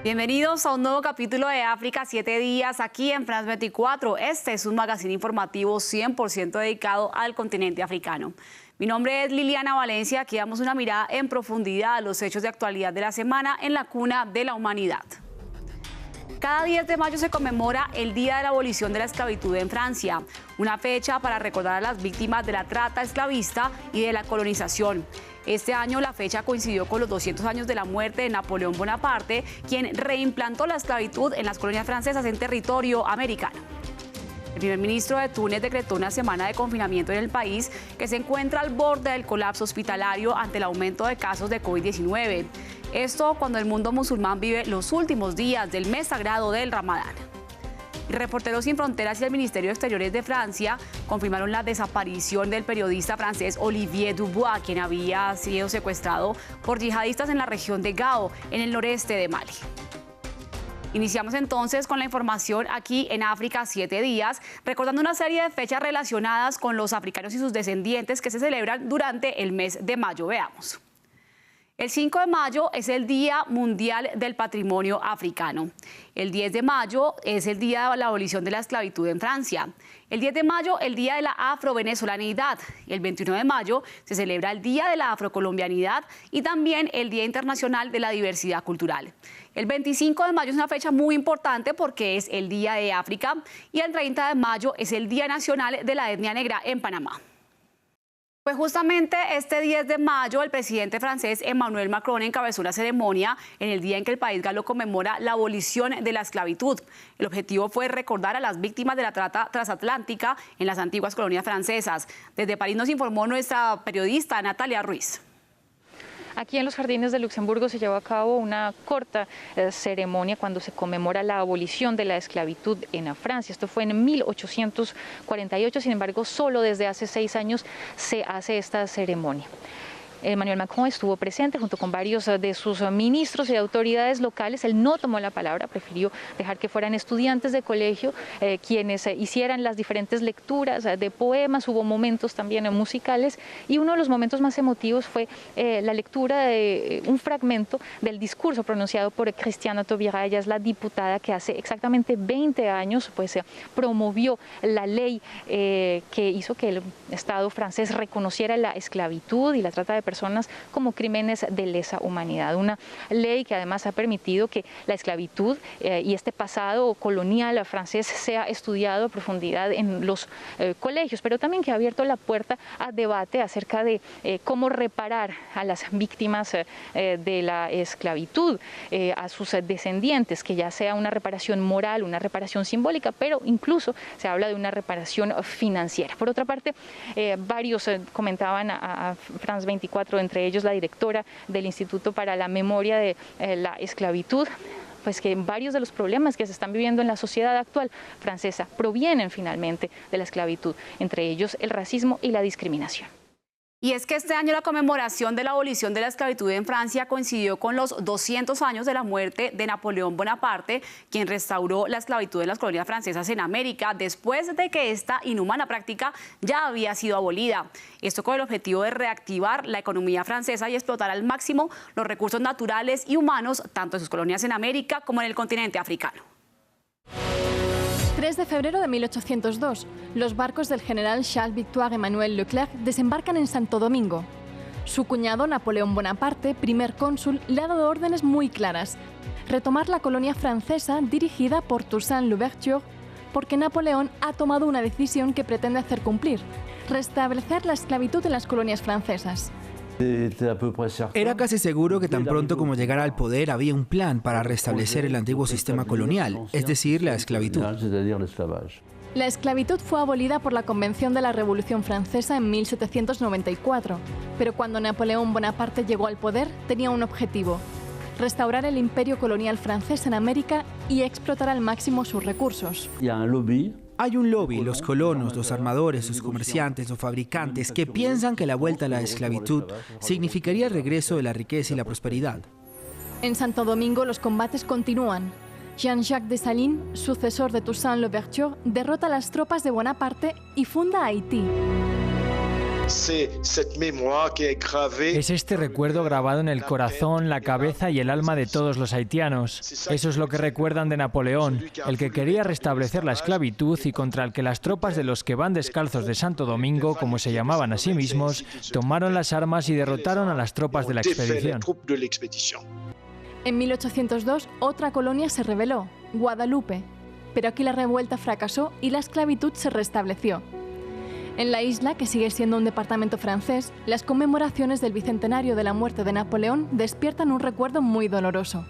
Bienvenidos a un nuevo capítulo de África 7 días aquí en France 24. Este es un magazine informativo 100% dedicado al continente africano. Mi nombre es Liliana Valencia. Aquí damos una mirada en profundidad a los hechos de actualidad de la semana en la cuna de la humanidad. Cada 10 de mayo se conmemora el Día de la Abolición de la Esclavitud en Francia, una fecha para recordar a las víctimas de la trata esclavista y de la colonización. Este año la fecha coincidió con los 200 años de la muerte de Napoleón Bonaparte, quien reimplantó la esclavitud en las colonias francesas en territorio americano. El primer ministro de Túnez decretó una semana de confinamiento en el país, que se encuentra al borde del colapso hospitalario ante el aumento de casos de COVID-19. Esto cuando el mundo musulmán vive los últimos días del mes sagrado del Ramadán. Reporteros Sin Fronteras y el Ministerio de Exteriores de Francia confirmaron la desaparición del periodista francés Olivier Dubois, quien había sido secuestrado por yihadistas en la región de Gao, en el noreste de Mali. Iniciamos entonces con la información aquí en África 7 días, recordando una serie de fechas relacionadas con los africanos y sus descendientes que se celebran durante el mes de mayo. Veamos. El 5 de mayo es el Día Mundial del Patrimonio Africano. El 10 de mayo es el Día de la Abolición de la Esclavitud en Francia. El 10 de mayo, el Día de la Afrovenezolanidad. El 21 de mayo se celebra el Día de la Afrocolombianidad y también el Día Internacional de la Diversidad Cultural. El 25 de mayo es una fecha muy importante porque es el Día de África y el 30 de mayo es el Día Nacional de la Etnia Negra en Panamá. Pues justamente este 10 de mayo el presidente francés Emmanuel Macron encabezó una ceremonia en el día en que el país galo conmemora la abolición de la esclavitud. El objetivo fue recordar a las víctimas de la trata transatlántica en las antiguas colonias francesas. Desde París nos informó nuestra periodista Natalia Ruiz. Aquí en los Jardines de Luxemburgo se llevó a cabo una corta ceremonia cuando se conmemora la abolición de la esclavitud en Francia. Esto fue en 1848, sin embargo, solo desde hace 6 años se hace esta ceremonia. Emmanuel Macron estuvo presente junto con varios de sus ministros y autoridades locales. Él no tomó la palabra, prefirió dejar que fueran estudiantes de colegio quienes hicieran las diferentes lecturas de poemas. Hubo momentos también musicales y uno de los momentos más emotivos fue la lectura de un fragmento del discurso pronunciado por Christiane Taubira. Ella es la diputada que hace exactamente 20 años promovió la ley que hizo que el Estado francés reconociera la esclavitud y la trata de personas como crímenes de lesa humanidad. Una ley que además ha permitido que la esclavitud y este pasado colonial francés sea estudiado a profundidad en los colegios, pero también que ha abierto la puerta a debate acerca de cómo reparar a las víctimas de la esclavitud, a sus descendientes, que ya sea una reparación moral, una reparación simbólica, pero incluso se habla de una reparación financiera. Por otra parte, varios comentaban a France 24, entre ellos la directora del Instituto para la Memoria de la Esclavitud, pues que varios de los problemas que se están viviendo en la sociedad actual francesa provienen finalmente de la esclavitud, entre ellos el racismo y la discriminación. Y es que este año la conmemoración de la abolición de la esclavitud en Francia coincidió con los 200 años de la muerte de Napoleón Bonaparte, quien restauró la esclavitud en las colonias francesas en América después de que esta inhumana práctica ya había sido abolida. Esto con el objetivo de reactivar la economía francesa y explotar al máximo los recursos naturales y humanos, tanto en sus colonias en América como en el continente africano. 3 de febrero de 1802, los barcos del general Charles-Victoire Emmanuel Leclerc desembarcan en Santo Domingo. Su cuñado, Napoleón Bonaparte, primer cónsul, le ha dado órdenes muy claras: retomar la colonia francesa dirigida por Toussaint Louverture, porque Napoleón ha tomado una decisión que pretende hacer cumplir: restablecer la esclavitud en las colonias francesas. Era casi seguro que tan pronto como llegara al poder había un plan para restablecer el antiguo sistema colonial, es decir, la esclavitud. La esclavitud fue abolida por la Convención de la Revolución Francesa en 1794, pero cuando Napoleón Bonaparte llegó al poder tenía un objetivo: restaurar el imperio colonial francés en América y explotar al máximo sus recursos. Hay un lobby, los colonos, los armadores, los comerciantes, los fabricantes, que piensan que la vuelta a la esclavitud significaría el regreso de la riqueza y la prosperidad. En Santo Domingo los combates continúan. Jean-Jacques Dessalines, sucesor de Toussaint Louverture, derrota a las tropas de Bonaparte y funda Haití. Es este recuerdo grabado en el corazón, la cabeza y el alma de todos los haitianos. Eso es lo que recuerdan de Napoleón, el que quería restablecer la esclavitud y contra el que las tropas de los que van descalzos de Santo Domingo, como se llamaban a sí mismos, tomaron las armas y derrotaron a las tropas de la expedición. En 1802, otra colonia se rebeló, Guadalupe, pero aquí la revuelta fracasó y la esclavitud se restableció. En la isla, que sigue siendo un departamento francés, las conmemoraciones del bicentenario de la muerte de Napoleón despiertan un recuerdo muy doloroso.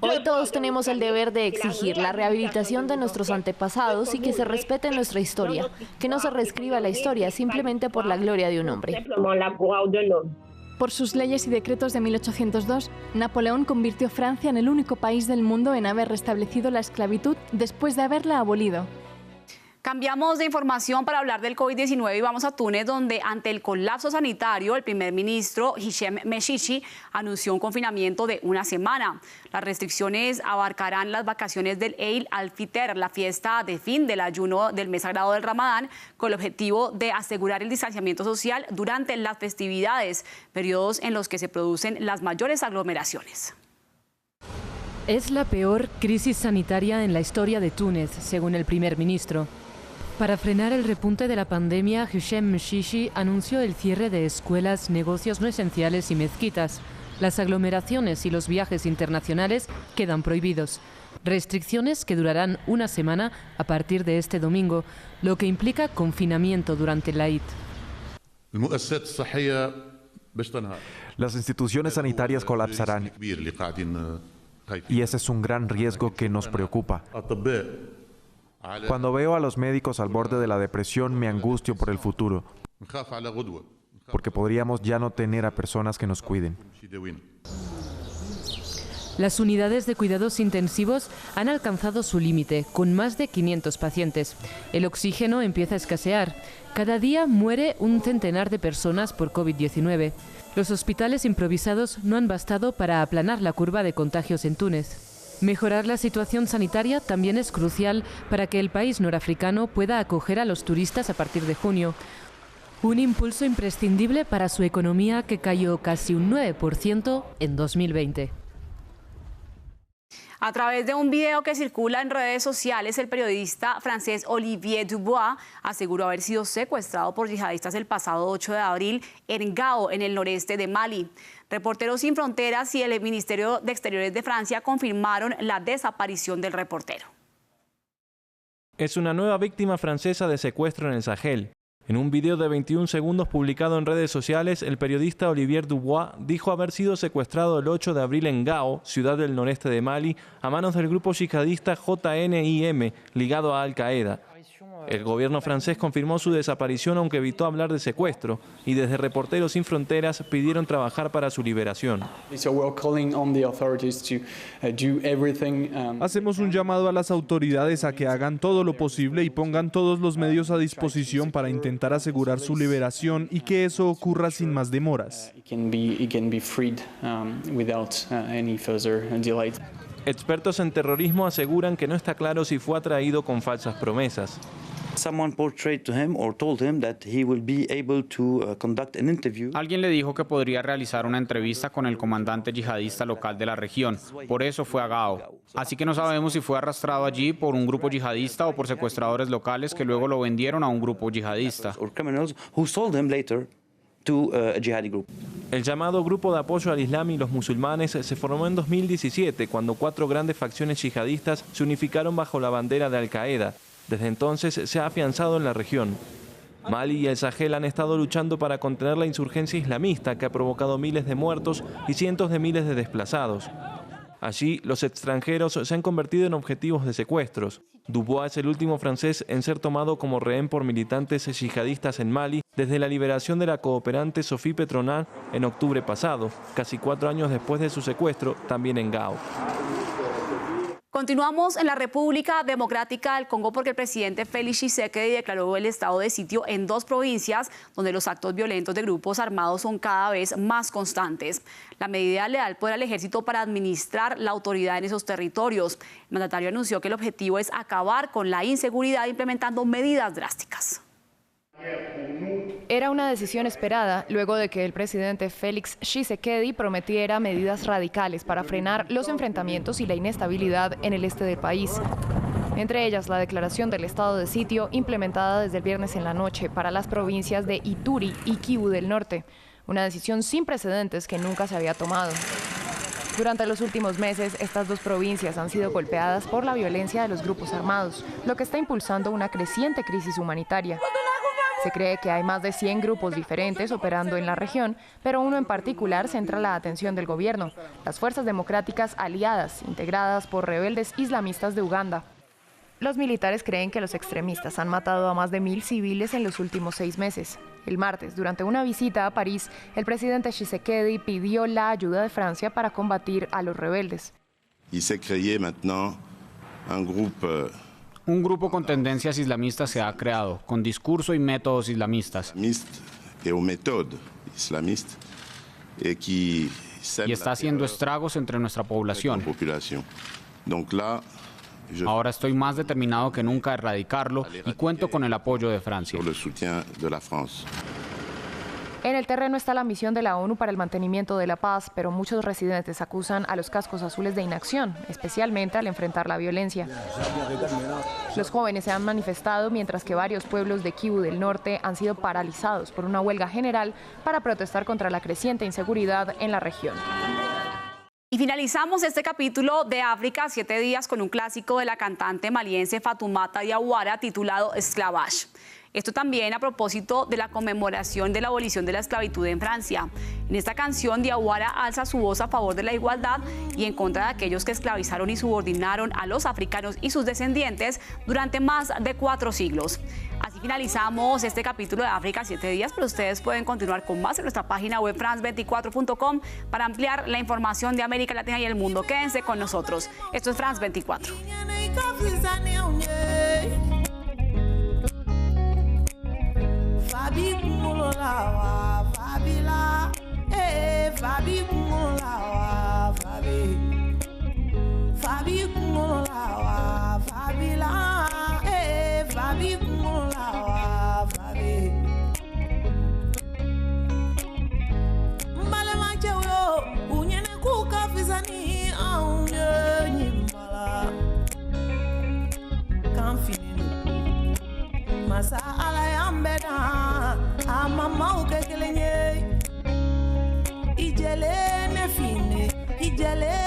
Hoy todos tenemos el deber de exigir la rehabilitación de nuestros antepasados y que se respete nuestra historia, que no se reescriba la historia simplemente por la gloria de un hombre. Por sus leyes y decretos de 1802, Napoleón convirtió Francia en el único país del mundo en haber restablecido la esclavitud después de haberla abolido. Cambiamos de información para hablar del COVID-19 y vamos a Túnez, donde ante el colapso sanitario, el primer ministro Hichem Meshishi anunció un confinamiento de una semana. Las restricciones abarcarán las vacaciones del Eid al-Fitr, la fiesta de fin del ayuno del mes sagrado del Ramadán, con el objetivo de asegurar el distanciamiento social durante las festividades, periodos en los que se producen las mayores aglomeraciones. Es la peor crisis sanitaria en la historia de Túnez, según el primer ministro. Para frenar el repunte de la pandemia, Hichem Meshishi anunció el cierre de escuelas, negocios no esenciales y mezquitas. Las aglomeraciones y los viajes internacionales quedan prohibidos. Restricciones que durarán una semana a partir de este domingo, lo que implica confinamiento durante el Eid. Las instituciones sanitarias colapsarán y ese es un gran riesgo que nos preocupa. Cuando veo a los médicos al borde de la depresión, me angustio por el futuro, porque podríamos ya no tener a personas que nos cuiden. Las unidades de cuidados intensivos han alcanzado su límite, con más de 500 pacientes. El oxígeno empieza a escasear. Cada día muere un centenar de personas por COVID-19. Los hospitales improvisados no han bastado para aplanar la curva de contagios en Túnez. Mejorar la situación sanitaria también es crucial para que el país norafricano pueda acoger a los turistas a partir de junio. Un impulso imprescindible para su economía que cayó casi un 9% en 2020. A través de un video que circula en redes sociales, el periodista francés Olivier Dubois aseguró haber sido secuestrado por yihadistas el pasado 8 de abril en Gao, en el noreste de Mali. Reporteros Sin Fronteras y el Ministerio de Exteriores de Francia confirmaron la desaparición del reportero. Es una nueva víctima francesa de secuestro en el Sahel. En un video de 21 segundos publicado en redes sociales, el periodista Olivier Dubois dijo haber sido secuestrado el 8 de abril en Gao, ciudad del noreste de Mali, a manos del grupo yihadista JNIM, ligado a Al-Qaeda. El gobierno francés confirmó su desaparición, aunque evitó hablar de secuestro, y desde Reporteros Sin Fronteras pidieron trabajar para su liberación. Hacemos un llamado a las autoridades a que hagan todo lo posible y pongan todos los medios a disposición para intentar asegurar su liberación y que eso ocurra sin más demoras. Expertos en terrorismo aseguran que no está claro si fue atraído con falsas promesas. Alguien le dijo que podría realizar una entrevista con el comandante yihadista local de la región. Por eso fue a Gao. Así que no sabemos si fue arrastrado allí por un grupo yihadista o por secuestradores locales que luego lo vendieron a un grupo yihadista. El llamado Grupo de Apoyo al Islam y los Musulmanes se formó en 2017, cuando 4 grandes facciones yihadistas se unificaron bajo la bandera de Al-Qaeda. Desde entonces se ha afianzado en la región. Mali y el Sahel han estado luchando para contener la insurgencia islamista que ha provocado miles de muertos y cientos de miles de desplazados. Allí, los extranjeros se han convertido en objetivos de secuestros. Dubois es el último francés en ser tomado como rehén por militantes yihadistas en Mali desde la liberación de la cooperante Sophie Petronat en octubre pasado, casi 4 años después de su secuestro, también en Gao. Continuamos en la República Democrática del Congo porque el presidente Félix Tshisekedi declaró el estado de sitio en 2 provincias donde los actos violentos de grupos armados son cada vez más constantes. La medida le da el poder al ejército para administrar la autoridad en esos territorios. El mandatario anunció que el objetivo es acabar con la inseguridad implementando medidas drásticas. Era una decisión esperada luego de que el presidente Félix Tshisekedi prometiera medidas radicales para frenar los enfrentamientos y la inestabilidad en el este del país. Entre ellas, la declaración del estado de sitio implementada desde el viernes en la noche para las provincias de Ituri y Kivu del Norte, una decisión sin precedentes que nunca se había tomado. Durante los últimos meses, estas dos provincias han sido golpeadas por la violencia de los grupos armados, lo que está impulsando una creciente crisis humanitaria. Se cree que hay más de 100 grupos diferentes operando en la región, pero uno en particular centra la atención del gobierno, las Fuerzas Democráticas Aliadas, integradas por rebeldes islamistas de Uganda. Los militares creen que los extremistas han matado a más de 1000 civiles en los últimos 6 meses. El martes, durante una visita a París, el presidente Tshisekedi pidió la ayuda de Francia para combatir a los rebeldes. Un grupo con tendencias islamistas se ha creado, con discurso y métodos islamistas. Y está haciendo estragos entre nuestra población. Ahora estoy más determinado que nunca a erradicarlo y cuento con el apoyo de Francia. En el terreno está la misión de la ONU para el mantenimiento de la paz, pero muchos residentes acusan a los cascos azules de inacción, especialmente al enfrentar la violencia. Los jóvenes se han manifestado mientras que varios pueblos de Kivu del Norte han sido paralizados por una huelga general para protestar contra la creciente inseguridad en la región. Y finalizamos este capítulo de África 7 días con un clásico de la cantante maliense Fatoumata Diawara titulado Esclavage. Esto también a propósito de la conmemoración de la abolición de la esclavitud en Francia. En esta canción, Diawara alza su voz a favor de la igualdad y en contra de aquellos que esclavizaron y subordinaron a los africanos y sus descendientes durante más de 4 siglos. Así finalizamos este capítulo de África 7 días, pero ustedes pueden continuar con más en nuestra página web france24.com para ampliar la información de América Latina y el mundo. Quédense con nosotros. Esto es France 24. Fabi kumulawa, Fabila, Fabi kumulawa, Fabi kumulawa, Fabila, Fabi kumulawa, Fabi. Mbale machewo, unyene kuka fizani aunye nyimbala. Kanfini. Masa ala yambeda amama ukekelenye ijele nefine ijele